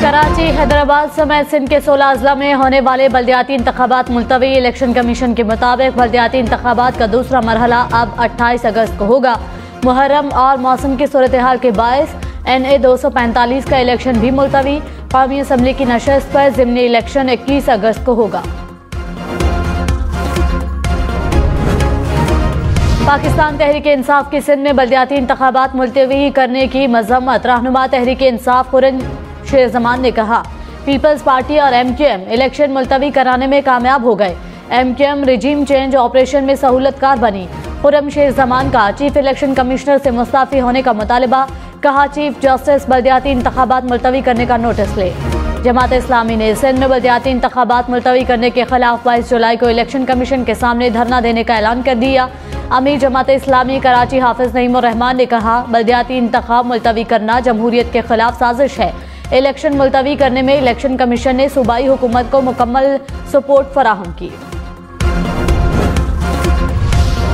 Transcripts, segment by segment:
कराची, हैदराबाद समेत सिंध के 16 अजला में होने वाले बल्दियाती इंतखाबात मुलतवी। इलेक्शन कमीशन के मुताबिक बल्दियाती इंतखाबात का दूसरा मरहला अब 28 अगस्त को होगा। मुहर्रम और मौसम की सूरत हाल के बायस NA 245 का इलेक्शन भी मुलतवी। कौमी असम्बली की नशस्त पर ज़िमनी इलेक्शन 21 अगस्त को होगा। पाकिस्तान तहरीक इंसाफ की सिंध में बल्दियाती इंतखाबात मुलतवी करने की मजम्मत। रहनुमा तहरीक इंसाफ शेर जमान ने कहा, पीपल्स पार्टी और MQM इलेक्शन मुलतवी कराने में कामयाब हो गए। MQM रिजीम चेंज ऑपरेशन में सहूलतकार बनी। खुर्रम शेर जमान का चीफ इलेक्शन कमिश्नर से मुस्ताफी होने का मुतालबा। कहा, चीफ जस्टिस बल्दियाती इंतखाबात मुलतवी करने का नोटिस ले। जमात इस्लामी ने सिंध में बल्दियाती इंतखाबात मुलतवी करने के खिलाफ 22 जुलाई को इलेक्शन कमीशन के सामने धरना देने का ऐलान कर दिया। अमीर जमात इस्लामी कराची हाफिज नईमुर रहमान ने कहा, बल्दियाती इंतखाब मुलतवी करना जमहूरियत के खिलाफ साजिश है। इलेक्शन मुलतवी करने में इलेक्शन कमीशन ने सूबाई हुकूमत को मुकम्मल सपोर्ट फराहम की।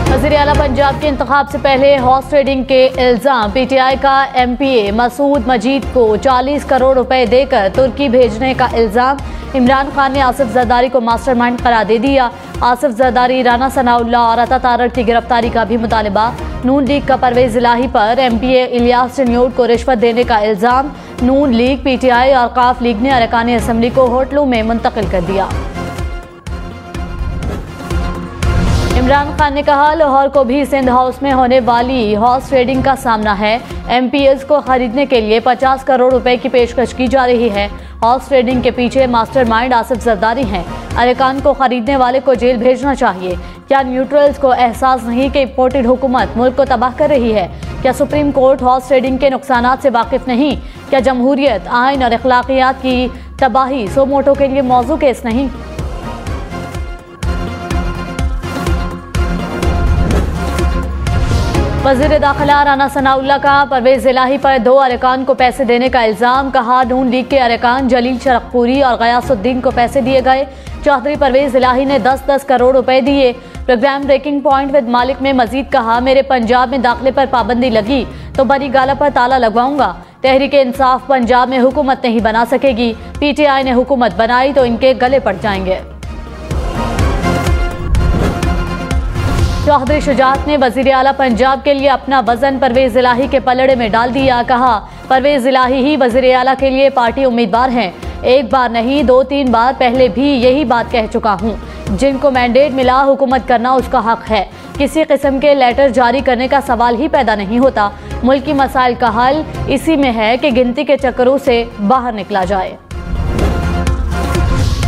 वज़ीर आला पंजाब के इंतखाब से पहले हॉर्स ट्रेडिंग के इल्ज़ाम। PTI का MPA मसूद मजीद को 40 करोड़ रुपए देकर तुर्की भेजने का इल्ज़ाम। इमरान खान ने आसिफ जरदारी को मास्टरमाइंड करार दे दिया। आसिफ जरदारी, राना सनाउल्लाह और अता तारड़ की गिरफ्तारी का भी मुतालबा। नून लीग का परवेज इलाही पर MPA इलियास चन्योट को रिश्वत देने का इल्ज़ाम। नून लीग, PTI और काफ लीग ने अरकान असम्बली को होटलों में मुंतकिल कर दिया। इमरान खान ने कहा, लाहौर को भी सिंध हाउस में होने वाली हॉर्स ट्रेडिंग का सामना है। MPS को खरीदने के लिए 50 करोड़ रुपए की पेशकश की जा रही है। हॉर्स ट्रेडिंग के पीछे मास्टरमाइंड आसिफ जरदारी हैं। अरकान को खरीदने वाले को जेल भेजना चाहिए। क्या न्यूट्रल्स को एहसास नहीं कि इम्पोर्टेड हुकूमत मुल्क को तबाह कर रही है? क्या सुप्रीम कोर्ट हॉर्स ट्रेडिंग के नुकसानात से वाकिफ नहीं? क्या जमहूरियत, आइन और अखलाकियात की तबाही सो मोटो के लिए मौजू केस नहीं? वज़ीर दाखिला राना सनाउल्लाह का परवेज इलाही पर 2 अरकान को पैसे देने का इल्ज़ाम। कहा, नून लीग के अरकान जलील शरकपुरी और गयासुद्दीन को पैसे दिए गए। चौधरी परवेज इलाही ने 10-10 करोड़ रुपए दिए। प्रोग्राम ब्रेकिंग पॉइंट विद मालिक में मजीद कहा, मेरे पंजाब में दाखिले पर पाबंदी लगी तो बरी गाला पर ताला लगवाऊंगा। तहरीक इंसाफ पंजाब में हुकूमत नहीं बना सकेगी। PTI ने हुकूमत बनाई तो इनके गले पड़ जाएंगे। चौधरी शुजात ने वज़ीर आला पंजाब के लिए अपना वजन परवेज इलाही के पलड़े में डाल दिया। कहा, परवेज इलाही ही वज़ीर आला के लिए पार्टी उम्मीदवार हैं। एक बार नहीं 2-3 बार पहले भी यही बात कह चुका हूँ। जिनको मैंडेट मिला हुकूमत करना उसका हक है। किसी किस्म के लेटर जारी करने का सवाल ही पैदा नहीं होता। मुल्की मसाइल का हल इसी में है कि गिनती के चक्करों से बाहर निकला जाए।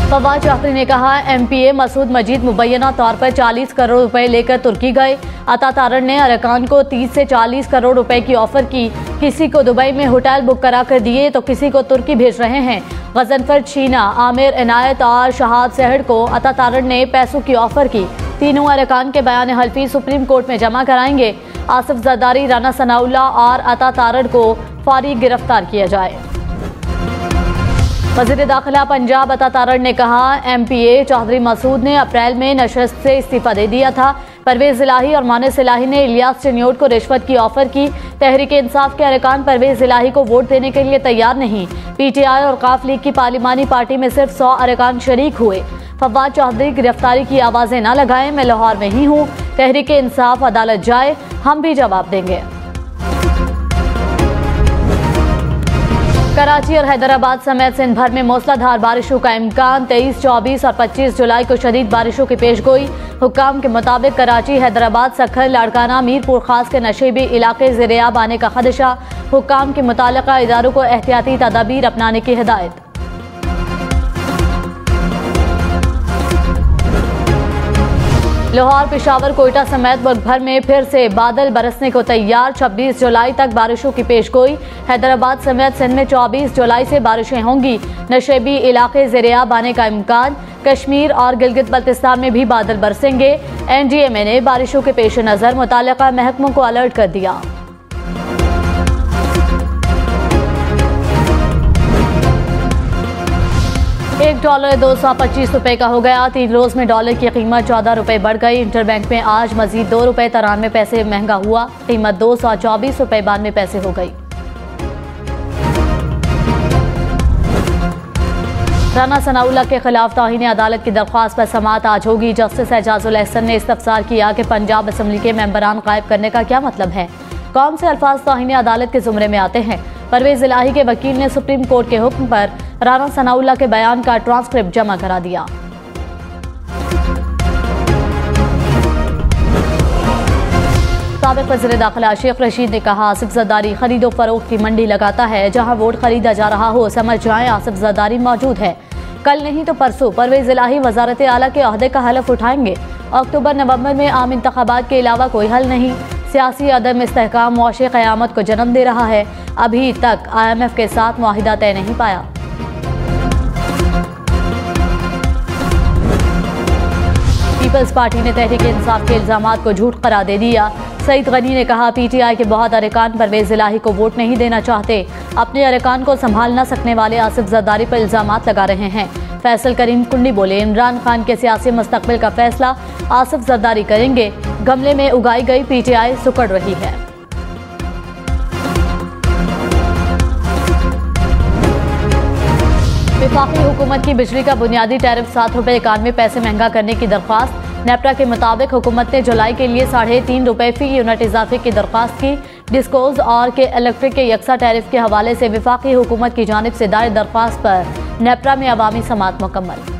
फवाद चौधरी ने कहा, MPA मसूद मजीद मुबैना तौर पर 40 करोड़ रुपए लेकर तुर्की गए। अता तारड़ ने अरकान को 30 से 40 करोड़ रुपए की ऑफर की। किसी को दुबई में होटल बुक करा कर दिए तो किसी को तुर्की भेज रहे हैं। गजनफर शीना, आमिर इनायत और शहाद सहड़ को अता तारड़ ने पैसों की ऑफर की। तीनों अरकान के बयान हल्फी सुप्रीम कोर्ट में जमा कराएंगे। आसिफ जरदारी, राना सनाउल्लाह और अता तारड़ को फौरी गिरफ्तार किया जाए। वज़ीर दाखिला पंजाब अता तारड़ ने कहा, MPA चौधरी मसूद ने अप्रैल में नशस्त से इस्तीफा दे दिया था। परवेज इलाही और मानिस इलाही ने इलियास चन्योट को रिश्वत की ऑफर की। तहरीक इंसाफ के अरकान परवेज इलाही को वोट देने के लिए तैयार नहीं। PTI और काफ लीग की पार्लिमानी पार्टी में सिर्फ 100 अरकान शरीक हुए। फवाद चौधरी, गिरफ्तारी की आवाजें न लगाएं, मैं लाहौर में ही हूँ। तहरीक इंसाफ अदालत जाए, हम भी जवाब देंगे। कराची और हैदराबाद समेत सिंध भर में मूसलाधार बारिशों का इम्कान। 23, 24 और 25 जुलाई को शदीद बारिशों की पेशगोई। हुक्काम के मुताबिक कराची, हैदराबाद, सखर, लाड़काना, मीरपुर खास के नशेबी इलाके ज़ेर-ए-आब आने का खदशा। हुक्काम के मुताल्लिका इदारों को एहतियाती तदाबीर अपनाने की हिदायत। लाहौर, पेशावर, कोयटा समेत मुल्क भर में फिर से बादल बरसने को तैयार। 26 जुलाई तक बारिशों की पेशगोई। हैदराबाद समेत सिंध में 24 जुलाई से बारिशें होंगी। नशेबी इलाके ज़ेर-ए-आब आने का इम्कान। कश्मीर और गिलगित बल्तिस्तान में भी बादल बरसेंगे। NDMA ने बारिशों के पेश नज़र मुताल्लिका महकमों को अलर्ट कर दिया। $1 225 रुपए का हो गया। 3 रोज में डॉलर की कीमत 14 रुपए बढ़ गई। इंटरबैंक में आज मजीद ₹2.93 महंगा हुआ। कीमत 224 रुपए 92 पैसे हो गई। राना सनाउल्लाह के खिलाफ तौहीन अदालत की दरख्वास्त पर समाअत आज होगी। जस्टिस एजाजुल एहसन ने इस्तफसार किया कि पंजाब असम्बली के मेंबरान गायब करने का क्या मतलब है, कौन से अल्फाज तौहीन अदालत के जुमरे में आते हैं। परवेज इलाही के वकील ने सुप्रीम कोर्ट के हुक्म पर राना सनाउल्लाह के बयान का ट्रांसक्रिप्ट जमा करा दिया। साबिक वज़ीर दाखिला शेख रशीद ने कहा, आसिफ ज़रदारी खरीदो फरोख्त की मंडी लगाता है, जहां वोट खरीदा जा रहा हो समझ जाएं आसिफ ज़रदारी मौजूद है। कल नहीं तो परसों परवेज इलाही वज़ारत आला के ओहदे का हलफ उठाएंगे। अक्टूबर नवंबर में आम इंतखाबात के अलावा कोई हल नहीं। सियासी अदम इस्तेहकाम मुआशी क़यामत को जन्म दे रहा है। अभी तक IMF के साथ मुआहिदा तय नहीं पाया। पीपल्स पार्टी ने तहरीक इंसाफ के इल्जामात को झूठ करार दे दिया। सईद गनी ने कहा, PTI के बहुत अरकान परवेज इलाही को वोट नहीं देना चाहते। अपने अरकान को संभाल न सकने वाले आसिफ ज़रदारी पर इल्जामात लगा रहे हैं। फैसल करीम कुंडी बोले, इमरान खान के सियासी मुस्तकबिल का फैसला आसिफ ज़रदारी करेंगे। गमले में उगाई गई PTI सुकड़ रही है। वफाकी हुकूमत की बिजली का बुनियादी टैरिफ 7 रुपये 91 पैसे महंगा करने की दरख्वास्त। नेपटा के मुताबिक हुकूमत ने जुलाई के लिए 3.5 रुपये फी यूनिट इजाफे की दरख्वास्त की। डिस्कोज और के इलेक्ट्रिक के यकसा टैरिफ के हवाले से वफाकी हुकूमत की जानिब से दायर दरख्वास्त पर नेपटा में अवामी समाअत मुकम्मल।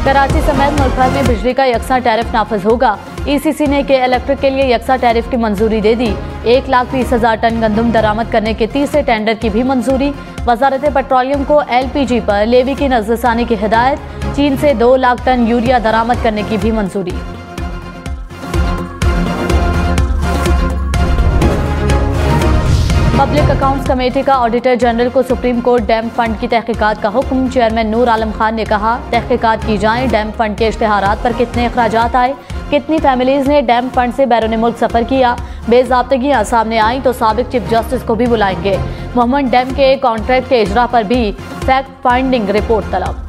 कराची समेत मुल्क भर में बिजली का यकसा टैरिफ नाफिज होगा। ECC ने के इलेक्ट्रिक के लिए यकसा टैरिफ की मंजूरी दे दी। 1,30,000 टन गंदम दरामद करने के तीसरे टेंडर की भी मंजूरी। वजारत पेट्रोलियम को LPG पर लेवी की नजरसानी की हिदायत। चीन से 2 लाख टन यूरिया दरामद करने की भी मंजूरी। पब्लिक अकाउंट्स कमेटी का ऑडिटर जनरल को सुप्रीम कोर्ट डैम फंड की तहकीकात का हुक्म। चेयरमैन नूर आलम खान ने कहा, तहकीकात की जाए, डैम फंड के इश्तिहारात पर कितने अखराजात आए, कितनी फैमिलीज ने डैम फंड से बैरून मुल्क सफर किया। बेज़ाब्तगियां सामने आई तो साबिक चीफ जस्टिस को भी बुलाएंगे। मोहम्मद डैम के कॉन्ट्रैक्ट के इजरा पर भी फैक्ट फाइंडिंग रिपोर्ट तलब।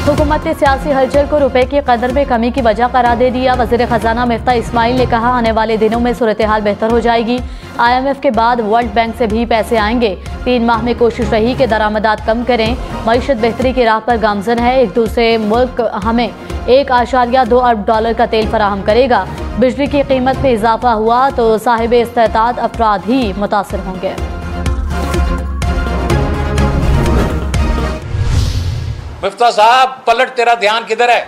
हुकूमत ने सियासी हलचल को रुपए की कदर में कमी की वजह करार दे दिया। वज़ीर ख़जाना मिफ्ता इस्माइल ने कहा, आने वाले दिनों में सूरत हाल बेहतर हो जाएगी। IMF के बाद वर्ल्ड बैंक से भी पैसे आएंगे। 3 माह में कोशिश रही कि दरामदात कम करें। मईशत बेहतरी की राह पर गामजन है। एक दूसरे मुल्क हमें $1.2 अरब का तेल फराहम करेगा। बिजली की कीमत में इजाफा हुआ तो साहिब इस्तेताद अफराद ही मुतासर होंगे। मिफ्ता साहब, पलट, तेरा ध्यान किधर है?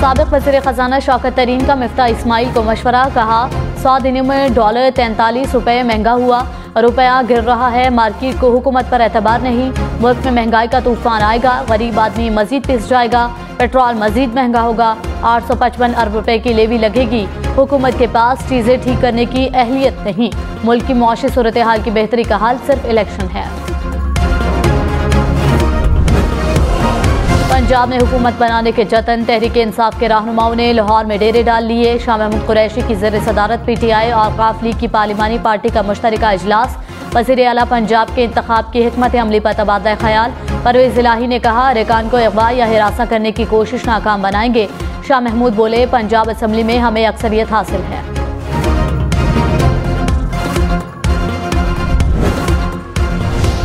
साबिक वज़ीर ख़जाना शौकत तरीन का मिफ्ता इस्माइल को मशवरा। कहा, 100 दिनों में डॉलर 43 रुपये महंगा हुआ। रुपया गिर रहा है। मार्केट को हुकूमत पर एतबार नहीं। मुल्क में महंगाई का तूफान आएगा। गरीब आदमी मजीद पिस जाएगा। पेट्रोल मजीद महंगा होगा। 855 अरब रुपए की लेवी लगेगी। हुकूमत के पास चीजें ठीक करने की अहलियत नहीं। मुल्क की मुआशी सूरत हाल की बेहतरी का हाल सिर्फ इलेक्शन है। पंजाब में हुकूमत बनाने के जतन। तहरीक इंसाफ के रहनुमाओं ने लाहौर में डेरे डाल लिए। शाह महमूद कुरैशी की ज़ेर सदारत PTI और वक़ाफ़ लीग की पार्लिमानी पार्टी का मुश्तरका इजलास। वज़ीर आला पंजाब के इंतखाब की हिकमत अमली पर तबादला ख्याल। परवेज इलाही ने कहा, अरकान को अगवा या हिरासा करने की कोशिश नाकाम बनाएंगे। शाह महमूद बोले, पंजाब असम्बली में हमें अक्सरियत हासिल है।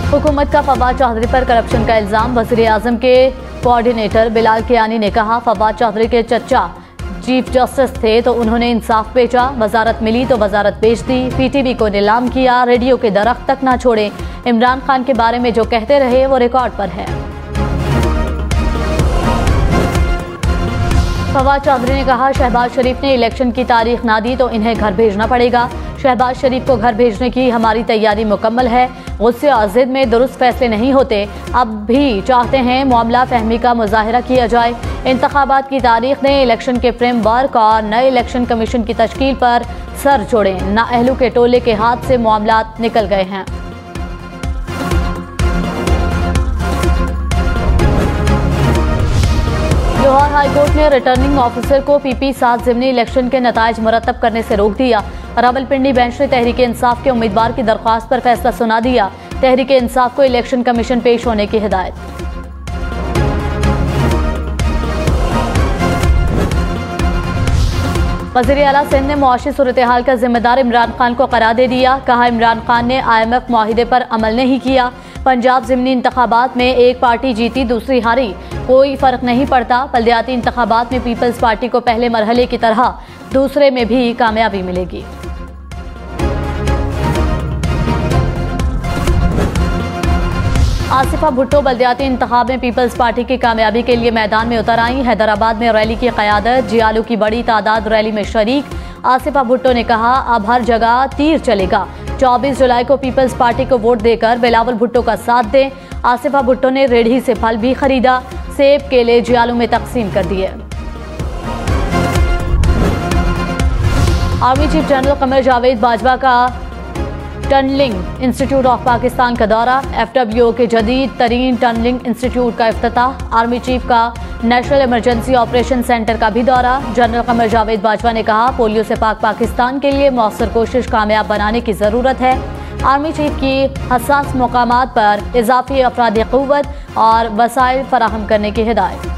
हुकूमत का फवाद चौधरी पर करप्शन का इल्जाम। वज़ीर आज़म के कोऑर्डिनेटर बिलाल कियानी ने कहा, फवाद चौधरी के चचा चीफ जस्टिस थे तो उन्होंने इंसाफ बेचा। वजारत मिली तो वजारत बेच दी। PTV को नीलाम किया। रेडियो के दरख्त तक ना छोड़े। इमरान खान के बारे में जो कहते रहे वो रिकॉर्ड पर है। फवाद चौधरी ने कहा, शहबाज शरीफ ने इलेक्शन की तारीख ना दी तो इन्हें घर भेजना पड़ेगा। शहबाज शरीफ को घर भेजने की हमारी तैयारी मुकम्मल है। गुस्से और जिद में दुरुस्त फैसले नहीं होते। अब भी चाहते हैं मामला फहमी का मुजाहिरा किया जाए। इंतखाबात की तारीख ने इलेक्शन के फ्रेमवर्क और नए इलेक्शन कमीशन की तश्कील पर सर जोड़े। नाअहलू के टोले के हाथ से मामला निकल गए हैं। लाहौर हाईकोर्ट ने रिटर्निंग ऑफिसर को PP 7 ज़िमनी इलेक्शन के नताइज मुरतब करने से रोक दिया। रावलपिंडी बेंच ने तहरीक इंसाफ के उम्मीदवार की दरख्वास्त पर फैसला सुना दिया। तहरीक इंसाफ को इलेक्शन कमीशन पेश होने की हिदायत। वज़ीर आला सिंध ने मुआशी सूरत हाल का जिम्मेदार इमरान खान को करार दे दिया। कहा, इमरान खान ने IMF मुआहिदे पर अमल नहीं किया। पंजाब ज़िमनी इंतखाबात में एक पार्टी जीती दूसरी हारी, कोई फर्क नहीं पड़ता। बल्दियाती इंतखाबात में पीपल्स पार्टी को पहले मरहले की तरह दूसरे में भी कामयाबी मिलेगी। आसिफा भुट्टो बल्दियाती इंतखाब में पीपल्स पार्टी की कामयाबी के लिए मैदान में उतर आई। हैदराबाद में रैली की क़यादत, जियालू की बड़ी तादाद रैली में शरीक। आसिफा भुट्टो ने कहा, अब हर जगह तीर चलेगा। 24 जुलाई को पीपल्स पार्टी को वोट देकर बिलावल भुट्टो का साथ दें। आसिफा भुट्टो ने रेढ़ी से फल भी खरीदा, सेब केले जियालू में तकसीम कर दिए। Army chief general Qamar Javed Bajwa का टनलिंग इंस्टीट्यूट ऑफ पाकिस्तान का दौरा। FWO के जदीद तरीन टनलिंग इंस्टीट्यूट का इफ्तिताह। आर्मी चीफ का नेशनल इमरजेंसी ऑपरेशन सेंटर का भी दौरा। जनरल कमर जावेद बाजवा ने कहा, पोलियो से पाक पाकिस्तान के लिए मौसर कोशिश कामयाब बनाने की ज़रूरत है। आर्मी चीफ की हसास मकामात पर इजाफी अफरादी क़ुव्वत और वसाइल फराहम करने की हिदायत।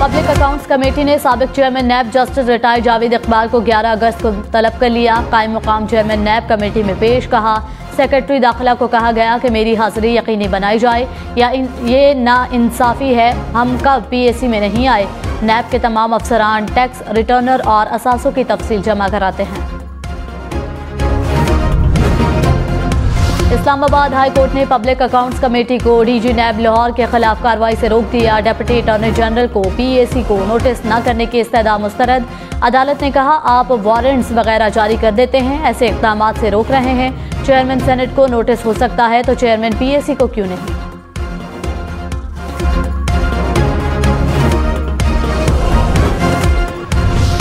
पब्लिक अकाउंट्स कमेटी ने साबिक chairman NAB justice retired Javed Iqbal को 11 अगस्त को तलब कर लिया। कायम मुकाम चेयरमैन नैब कमेटी में पेश। कहा, सेक्रेटरी दाखिला को कहा गया कि मेरी हाजिरी यकीनी बनाई जाए या ये ना इंसाफी है, हम कब PAC में नहीं आए। नैब के तमाम अफसरान टैक्स रिटर्नर और असासों की तफसील जमा कराते हैं। इस्लामाबाद हाई कोर्ट ने पब्लिक अकाउंट्स कमेटी को DG नैब लाहौर के खिलाफ कार्रवाई से रोक दिया। डिप्टी अटॉर्नी जनरल को PAC को नोटिस न करने की इस्तदा मुस्तरद। अदालत ने कहा, आप वारंट्स वगैरह जारी कर देते हैं, ऐसे इक़दामात से रोक रहे हैं। चेयरमैन सेनेट को नोटिस हो सकता है तो चेयरमैन PAC को क्यों नहीं।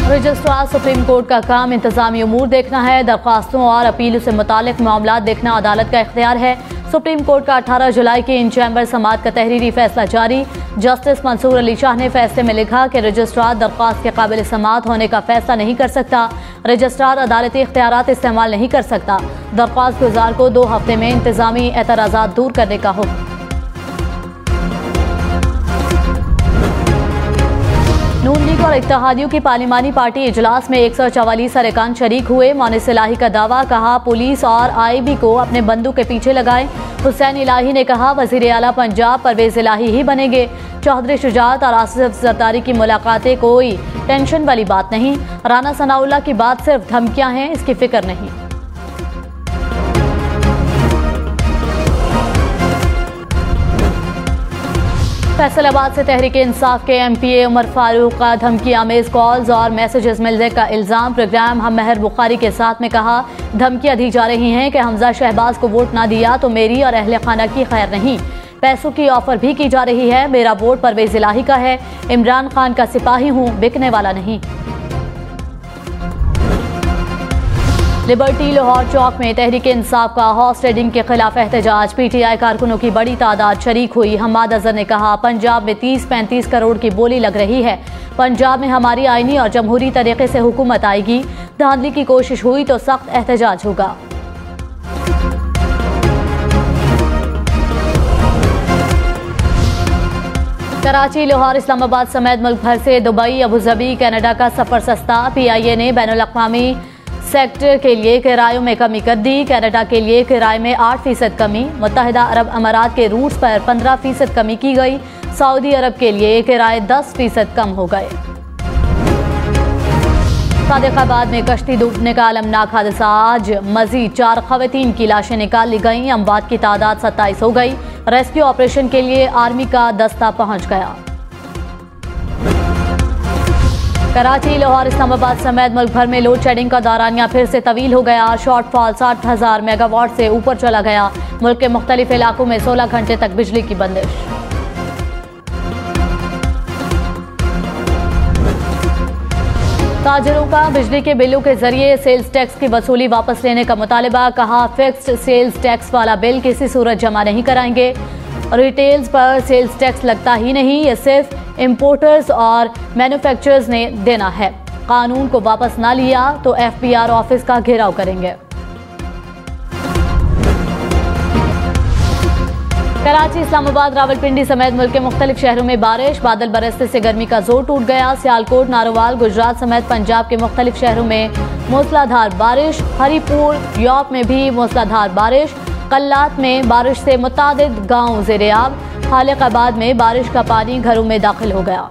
रजिस्ट्रार सुप्रीम कोर्ट का काम इंतजामी उमूर देखना है। दरख्वास्तों और अपील से मुतालिक मामलात देखना अदालत का इख्तियार है। सुप्रीम कोर्ट का 18 जुलाई की इन चैम्बर समाअत का तहरीरी फैसला जारी। जस्टिस मंसूर अली शाह ने फैसले में लिखा कि रजिस्ट्रार दरख्वास्त के काबिल समाअत होने का फैसला नहीं कर सकता। रजिस्ट्रार अदालती इख्तियारात इस्तेमाल नहीं कर सकता। दरख्वास्त गुजार को 2 हफ्ते में इंतजामी एतराज़ात दूर करने का हुक्म। नून लीग और इत्तेहादियों की पार्लिमानी पार्टी इजलास में 144 अरकान शरीक हुए। मोनिस इलाही का दावा। कहा, पुलिस और IB को अपने बंदूक के पीछे लगाएं। हुसैन इलाही ने कहा, वज़ीर आला पंजाब परवेज इलाही ही बनेंगे। चौधरी शुजात और आसिफ जरदारी की मुलाकातें कोई टेंशन वाली बात नहीं। राना सनाउल्लाह की बात सिर्फ धमकियां हैं, इसकी फिक्र नहीं। फैसलाबाद से तहरीक इंसाफ के MPA उमर फारूक का धमकी आमेज कॉल्स और मैसेजेस मिलने का इल्ज़ाम। प्रोग्राम हम महर बुखारी के साथ में कहा, धमकियां दी जा रही हैं कि हमजा शहबाज को वोट ना दिया तो मेरी और अहले खाना की खैर नहीं। पैसों की ऑफर भी की जा रही है। मेरा वोट परवेज इलाही का है। इमरान खान का सिपाही हूँ, बिकने वाला नहीं। लिबर्टी लाहौर चौक में तहरीक इंसाफ का हॉर्स ट्रेडिंग के खिलाफ एहतजाज। PTI कारकुनों की बड़ी तादाद शरीक हुई। हम्माद अजहर ने कहा, पंजाब में 30-35 करोड़ की बोली लग रही है। पंजाब में हमारी आईनी और जमहूरी तरीके से हुकूमत आएगी। धांधली की कोशिश हुई तो सख्त एहतजाज होगा। कराची, लाहौर, इस्लामाबाद समेत मुल्क भर से दुबई, अबूधाबी, कनाडा का सफर सस्ता। PIA ने बैनुल-अक़वामी सेक्टर के लिए किरायों में कमी कर दी। कनाडा के लिए किराए में 8% कमी। मुत्तहिदा अरब अमारात के रूट्स पर 15% कमी की गई। सऊदी अरब के लिए किराए 10% कम हो गए। सादिकाबाद में कश्ती डूबने का अलमनाक हादसा। आज मजीद 4 ख़वातीन की लाशें निकाल ली गईं। अमवात की तादाद 27 हो गई। रेस्क्यू ऑपरेशन के लिए आर्मी का दस्ता पहुंच गया। कराची, लाहौर, इस्लामाबाद समेत मुल्क भर में लोड शेडिंग का दौरानिया फिर से तवील हो गया। शॉर्टफॉल 60,000 मेगावाट से ऊपर चला गया। मुल्क के मुख्तलिफ इलाकों में 16 घंटे तक बिजली की बंदिश। ताजिरों का बिजली के बिलों के जरिए सेल्स टैक्स की वसूली वापस लेने का मुतालबा। कहा, फिक्स्ड सेल्स टैक्स वाला बिल किसी सूरत जमा नहीं कराएंगे। रिटेल्स पर सेल्स टैक्स लगता ही नहीं, ये सिर्फ इंपोर्टर्स और मैन्युफैक्चरर्स ने देना है। कानून को वापस ना लिया तो FBR ऑफिस का घेराव करेंगे। कराची, इस्लामाबाद, रावलपिंडी समेत मुल्क के मुख्तलिफ शहरों में बारिश। बादल बरसने से गर्मी का जोर टूट गया। सियालकोट, नारोवाल, गुजरात समेत पंजाब के मुख्तलिफ शहरों में मूसलाधार बारिश। हरीपुर, यॉर्क में भी मूसलाधार बारिश। कल्लात में बारिश से मुतादिद गाँव ज़ेरे-आब। खालिकाबाद में बारिश का पानी घरों में दाखिल हो गया।